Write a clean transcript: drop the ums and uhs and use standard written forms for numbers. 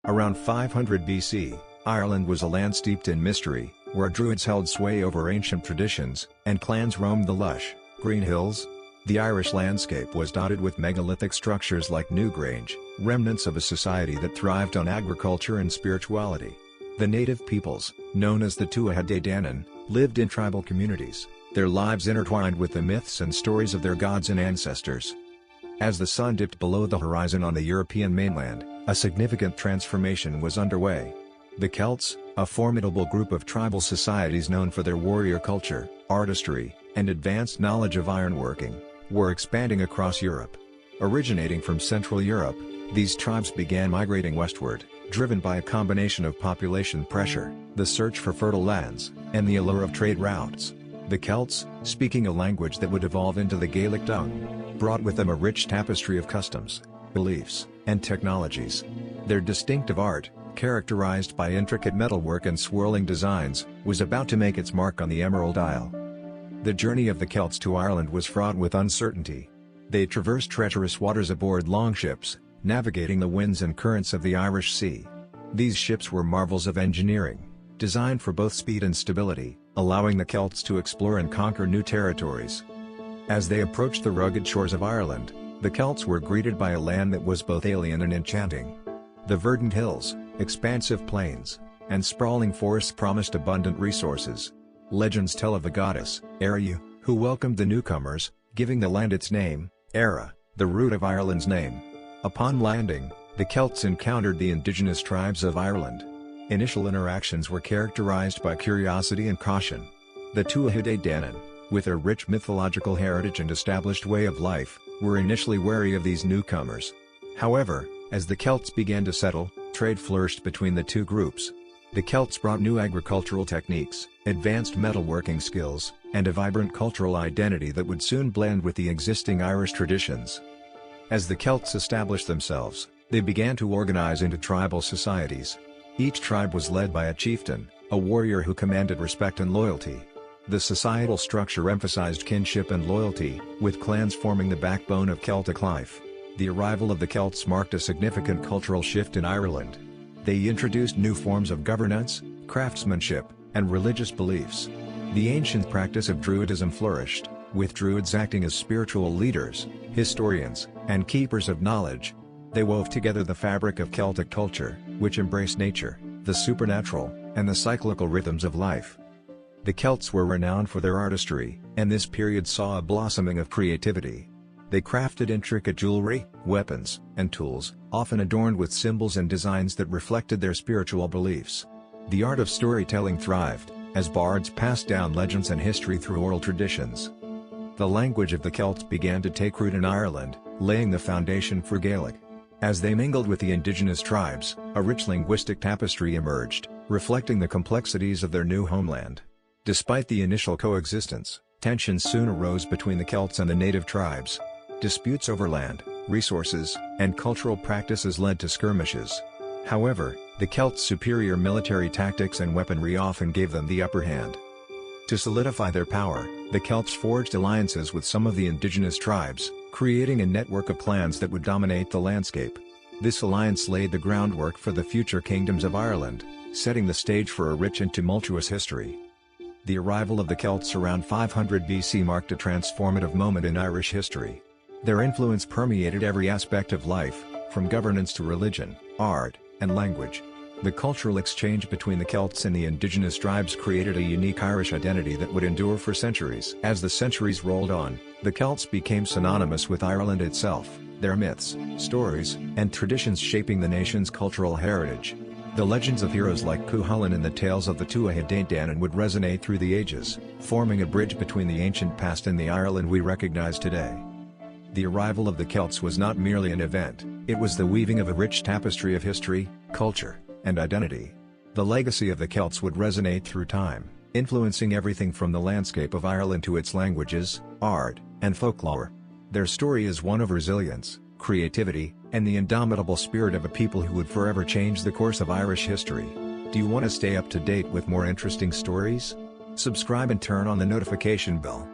Around 500 BC, Ireland was a land steeped in mystery, where druids held sway over ancient traditions, and clans roamed the lush, green hills. The Irish landscape was dotted with megalithic structures like Newgrange, remnants of a society that thrived on agriculture and spirituality. The native peoples, known as the Tuatha Dé Danann, lived in tribal communities, their lives intertwined with the myths and stories of their gods and ancestors. As the sun dipped below the horizon on the European mainland, a significant transformation was underway. The Celts, a formidable group of tribal societies known for their warrior culture, artistry, and advanced knowledge of ironworking, were expanding across Europe. Originating from Central Europe, these tribes began migrating westward, driven by a combination of population pressure, the search for fertile lands, and the allure of trade routes. The Celts, speaking a language that would evolve into the Gaelic tongue, brought with them a rich tapestry of customs, beliefs, and technologies. Their distinctive art, characterized by intricate metalwork and swirling designs, was about to make its mark on the Emerald Isle. The journey of the Celts to Ireland was fraught with uncertainty. They traversed treacherous waters aboard longships, navigating the winds and currents of the Irish Sea. These ships were marvels of engineering, designed for both speed and stability, allowing the Celts to explore and conquer new territories. As they approached the rugged shores of Ireland, the Celts were greeted by a land that was both alien and enchanting. The verdant hills, expansive plains, and sprawling forests promised abundant resources. Legends tell of the goddess, Era, who welcomed the newcomers, giving the land its name, Era, the root of Ireland's name. Upon landing, the Celts encountered the indigenous tribes of Ireland. Initial interactions were characterized by curiosity and caution. The Tuatha Dé Danann, with their rich mythological heritage and established way of life, were initially wary of these newcomers. However, as the Celts began to settle, trade flourished between the two groups. The Celts brought new agricultural techniques, advanced metalworking skills, and a vibrant cultural identity that would soon blend with the existing Irish traditions. As the Celts established themselves, they began to organize into tribal societies. Each tribe was led by a chieftain, a warrior who commanded respect and loyalty. The societal structure emphasized kinship and loyalty, with clans forming the backbone of Celtic life. The arrival of the Celts marked a significant cultural shift in Ireland. They introduced new forms of governance, craftsmanship, and religious beliefs. The ancient practice of druidism flourished, with druids acting as spiritual leaders, historians, and keepers of knowledge. They wove together the fabric of Celtic culture, which embraced nature, the supernatural, and the cyclical rhythms of life. The Celts were renowned for their artistry, and this period saw a blossoming of creativity. They crafted intricate jewelry, weapons, and tools, often adorned with symbols and designs that reflected their spiritual beliefs. The art of storytelling thrived, as bards passed down legends and history through oral traditions. The language of the Celts began to take root in Ireland, laying the foundation for Gaelic. As they mingled with the indigenous tribes, a rich linguistic tapestry emerged, reflecting the complexities of their new homeland. Despite the initial coexistence, tensions soon arose between the Celts and the native tribes. Disputes over land, resources, and cultural practices led to skirmishes. However, the Celts' superior military tactics and weaponry often gave them the upper hand. To solidify their power, the Celts forged alliances with some of the indigenous tribes, creating a network of clans that would dominate the landscape. This alliance laid the groundwork for the future kingdoms of Ireland, setting the stage for a rich and tumultuous history. The arrival of the Celts around 500 BC marked a transformative moment in Irish history. Their influence permeated every aspect of life, from governance to religion, art, and language. The cultural exchange between the Celts and the indigenous tribes created a unique Irish identity that would endure for centuries. As the centuries rolled on, the Celts became synonymous with Ireland itself, their myths, stories, and traditions shaping the nation's cultural heritage. The legends of heroes like Cuchulainn and the tales of the Tuatha Dé Danann would resonate through the ages, forming a bridge between the ancient past and the Ireland we recognize today. The arrival of the Celts was not merely an event, it was the weaving of a rich tapestry of history, culture, and identity. The legacy of the Celts would resonate through time, influencing everything from the landscape of Ireland to its languages, art, and folklore. Their story is one of resilience, creativity, and the indomitable spirit of a people who would forever change the course of Irish history. Do you want to stay up to date with more interesting stories? Subscribe and turn on the notification bell.